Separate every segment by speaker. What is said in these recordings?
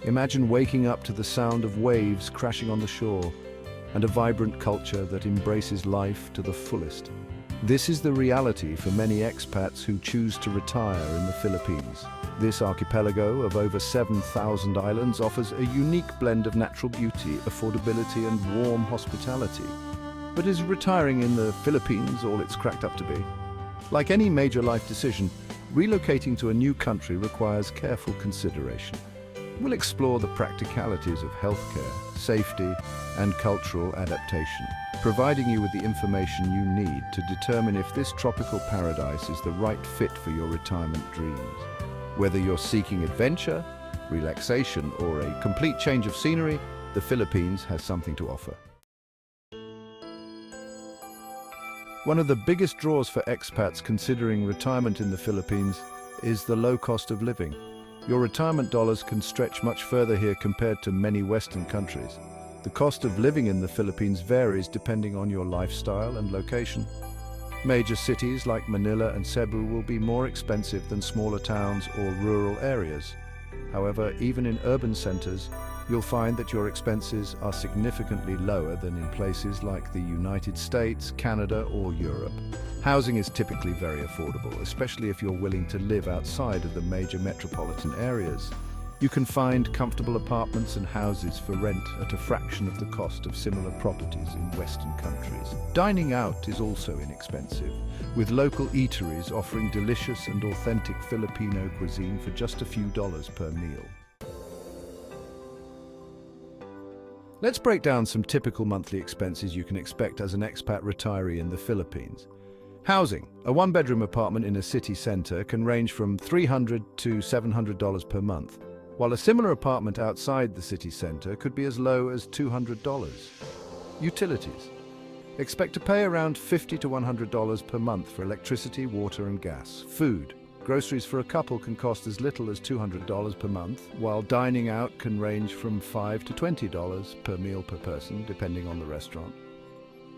Speaker 1: Imagine waking up to the sound of waves crashing on the shore and a vibrant culture that embraces life to the fullest. This is the reality for many expats who choose to retire in the Philippines. This archipelago of over 7,000 islands offers a unique blend of natural beauty, affordability, and warm hospitality. But is retiring in the Philippines all it's cracked up to be? Like any major life decision, relocating to a new country requires careful consideration. We'll explore the practicalities of healthcare, safety, and cultural adaptation, providing you with the information you need to determine if this tropical paradise is the right fit for your retirement dreams. Whether you're seeking adventure, relaxation, or a complete change of scenery, the Philippines has something to offer. One of the biggest draws for expats considering retirement in the Philippines is the low cost of living. Your retirement dollars can stretch much further here compared to many Western countries. The cost of living in the Philippines varies depending on your lifestyle and location. Major cities like Manila and Cebu will be more expensive than smaller towns or rural areas. However, even in urban centers, you'll find that your expenses are significantly lower than in places like the United States, Canada, or Europe. Housing is typically very affordable, especially if you're willing to live outside of the major metropolitan areas. You can find comfortable apartments and houses for rent at a fraction of the cost of similar properties in Western countries. Dining out is also inexpensive, with local eateries offering delicious and authentic Filipino cuisine for just a few dollars per meal. Let's break down some typical monthly expenses you can expect as an expat retiree in the Philippines. Housing. A one-bedroom apartment in a city center can range from $300 to $700 per month, while a similar apartment outside the city center could be as low as $200. Utilities. Expect to pay around $50 to $100 per month for electricity, water, and gas. Food. Groceries for a couple can cost as little as $200 per month, while dining out can range from $5 to $20 per meal per person, depending on the restaurant.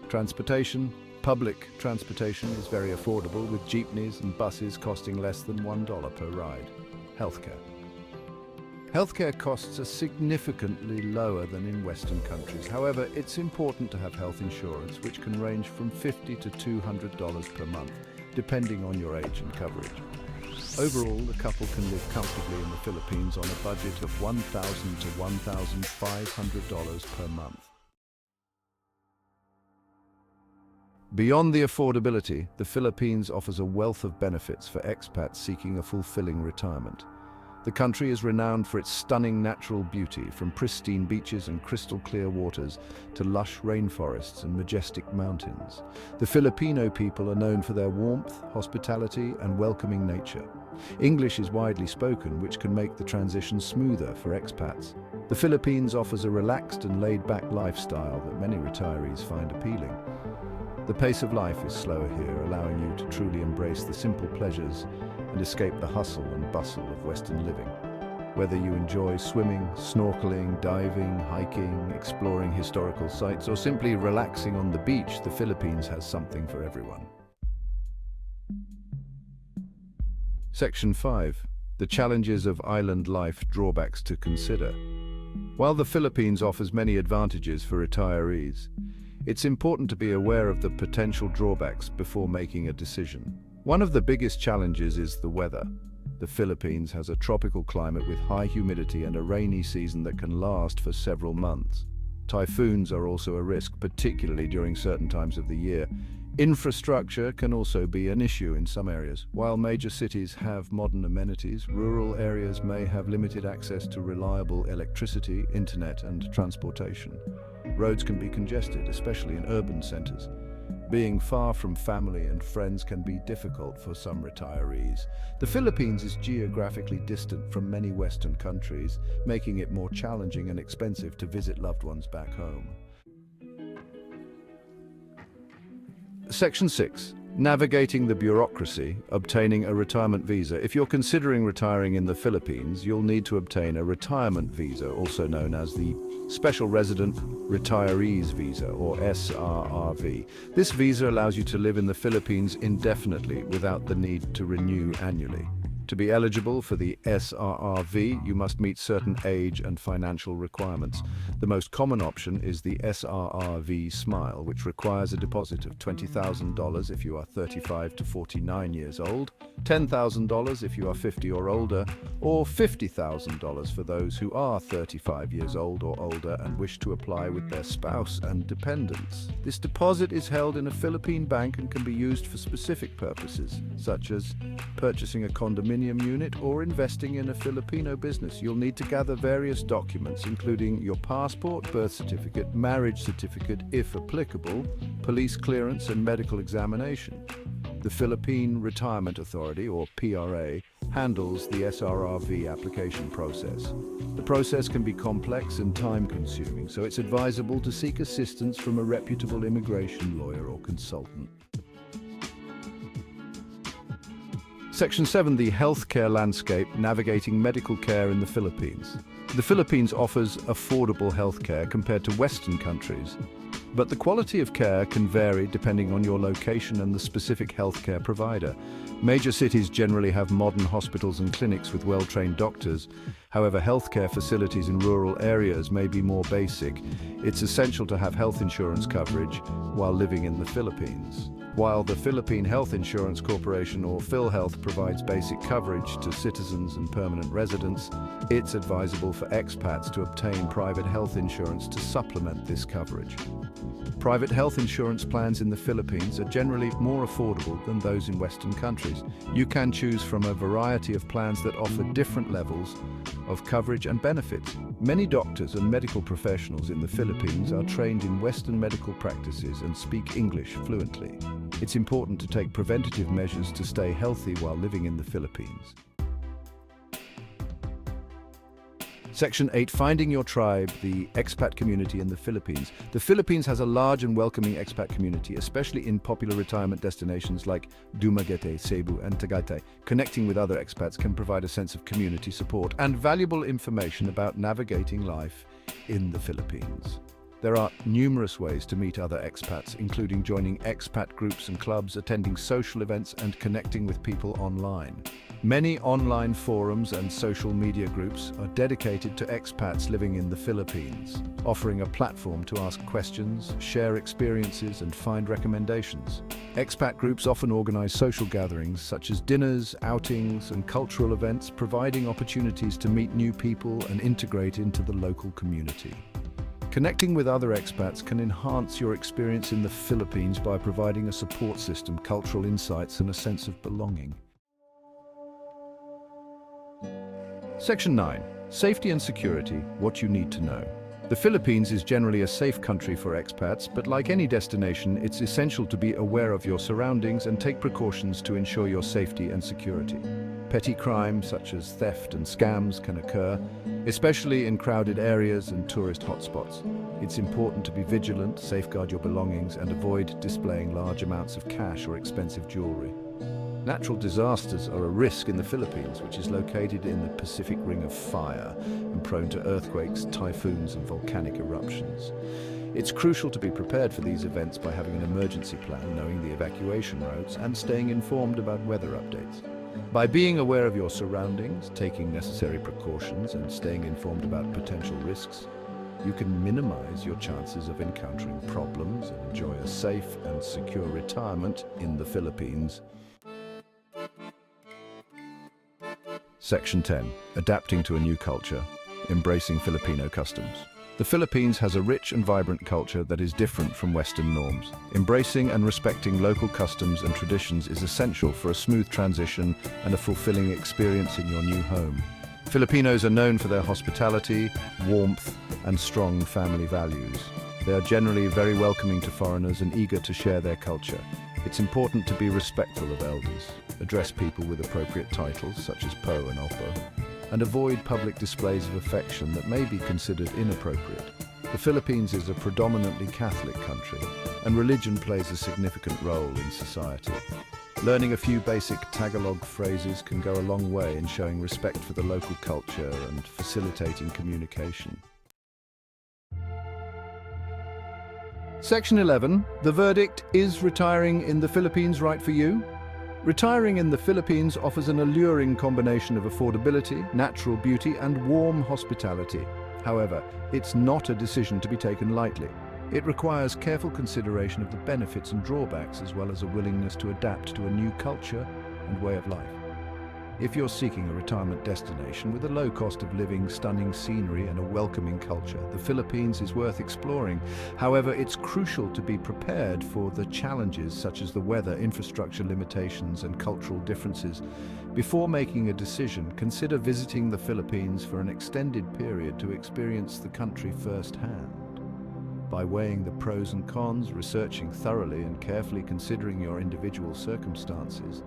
Speaker 1: Transportation. Public transportation is very affordable, with jeepneys and buses costing less than $1 per ride. Healthcare. Healthcare costs are significantly lower than in Western countries. However, it's important to have health insurance, which can range from $50 to $200 per month, depending on your age and coverage. Overall, the couple can live comfortably in the Philippines on a budget of $1,000 to $1,500 per month. Beyond the affordability, the Philippines offers a wealth of benefits for expats seeking a fulfilling retirement. The country is renowned for its stunning natural beauty, from pristine beaches and crystal-clear waters to lush rainforests and majestic mountains. The Filipino people are known for their warmth, hospitality, and welcoming nature. English is widely spoken, which can make the transition smoother for expats. The Philippines offers a relaxed and laid-back lifestyle that many retirees find appealing. The pace of life is slower here, allowing you to truly embrace the simple pleasures and escape the hustle and bustle of Western living. Whether you enjoy swimming, snorkeling, diving, hiking, exploring historical sites, or simply relaxing on the beach, the Philippines has something for everyone. Section 5. The challenges of island life, drawbacks to consider. While the Philippines offers many advantages for retirees, it's important to be aware of the potential drawbacks before making a decision. One of the biggest challenges is the weather. The Philippines has a tropical climate with high humidity and a rainy season that can last for several months. Typhoons are also a risk, particularly during certain times of the year. Infrastructure can also be an issue in some areas. While major cities have modern amenities, rural areas may have limited access to reliable electricity, internet, and transportation. Roads can be congested, especially in urban centers. Being far from family and friends can be difficult for some retirees. The Philippines is geographically distant from many Western countries, making it more challenging and expensive to visit loved ones back home. Section 6. Navigating the bureaucracy, obtaining a retirement visa. If you're considering retiring in the Philippines, you'll need to obtain a retirement visa, also known as the Special Resident Retirees Visa, or SRRV. This visa allows you to live in the Philippines indefinitely without the need to renew annually. To be eligible for the SRRV, you must meet certain age and financial requirements. The most common option is the SRRV Smile, which requires a deposit of $20,000 if you are 35 to 49 years old, $10,000 if you are 50 or older, or $50,000 for those who are 35 years old or older and wish to apply with their spouse and dependents. This deposit is held in a Philippine bank and can be used for specific purposes, such as purchasing a condominium unit or investing in a Filipino business. You'll need to gather various documents, including your passport, birth certificate, marriage certificate, if applicable, police clearance, and medical examination. The Philippine Retirement Authority, or PRA, handles the SRRV application process. The process can be complex and time-consuming, so it's advisable to seek assistance from a reputable immigration lawyer or consultant. Section 7, the healthcare landscape, navigating medical care in the Philippines. The Philippines offers affordable healthcare compared to Western countries, but the quality of care can vary depending on your location and the specific healthcare provider. Major cities generally have modern hospitals and clinics with well-trained doctors. However, healthcare facilities in rural areas may be more basic. It's essential to have health insurance coverage while living in the Philippines. While the Philippine Health Insurance Corporation, or PhilHealth, provides basic coverage to citizens and permanent residents, it's advisable for expats to obtain private health insurance to supplement this coverage. Private health insurance plans in the Philippines are generally more affordable than those in Western countries. You can choose from a variety of plans that offer different levels of coverage and benefits. Many doctors and medical professionals in the Philippines are trained in Western medical practices and speak English fluently. It's important to take preventative measures to stay healthy while living in the Philippines. Section 8, finding your tribe, the expat community in the Philippines. The Philippines has a large and welcoming expat community, especially in popular retirement destinations like Dumaguete, Cebu, and Tagaytay. Connecting with other expats can provide a sense of community support and valuable information about navigating life in the Philippines. There are numerous ways to meet other expats, including joining expat groups and clubs, attending social events, and connecting with people online. Many online forums and social media groups are dedicated to expats living in the Philippines, offering a platform to ask questions, share experiences, and find recommendations. Expat groups often organize social gatherings such as dinners, outings, and cultural events, providing opportunities to meet new people and integrate into the local community. Connecting with other expats can enhance your experience in the Philippines by providing a support system, cultural insights, and a sense of belonging. Section 9. Safety and security, what you need to know. The Philippines is generally a safe country for expats, but like any destination, it's essential to be aware of your surroundings and take precautions to ensure your safety and security. Petty crimes such as theft and scams can occur, especially in crowded areas and tourist hotspots. It's important to be vigilant, safeguard your belongings, and avoid displaying large amounts of cash or expensive jewelry. Natural disasters are a risk in the Philippines, which is located in the Pacific Ring of Fire and prone to earthquakes, typhoons, and volcanic eruptions. It's crucial to be prepared for these events by having an emergency plan, knowing the evacuation routes, and staying informed about weather updates. By being aware of your surroundings, taking necessary precautions, and staying informed about potential risks, you can minimize your chances of encountering problems and enjoy a safe and secure retirement in the Philippines. Section 10. Adapting to a new culture, embracing Filipino customs. The Philippines has a rich and vibrant culture that is different from Western norms. Embracing and respecting local customs and traditions is essential for a smooth transition and a fulfilling experience in your new home. Filipinos are known for their hospitality, warmth, and strong family values. They are generally very welcoming to foreigners and eager to share their culture. It's important to be respectful of elders, address people with appropriate titles such as po and opo, and avoid public displays of affection that may be considered inappropriate. The Philippines is a predominantly Catholic country, and religion plays a significant role in society. Learning a few basic Tagalog phrases can go a long way in showing respect for the local culture and facilitating communication. Section 11. The verdict: is retiring in the Philippines right for you? Retiring in the Philippines offers an alluring combination of affordability, natural beauty, and warm hospitality. However, it's not a decision to be taken lightly. It requires careful consideration of the benefits and drawbacks, as well as a willingness to adapt to a new culture and way of life. If you're seeking a retirement destination with a low cost of living, stunning scenery, and a welcoming culture, the Philippines is worth exploring. However, it's crucial to be prepared for the challenges such as the weather, infrastructure limitations, and cultural differences. Before making a decision, consider visiting the Philippines for an extended period to experience the country firsthand. By weighing the pros and cons, researching thoroughly, and carefully considering your individual circumstances,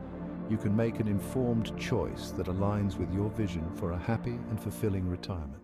Speaker 1: you can make an informed choice that aligns with your vision for a happy and fulfilling retirement.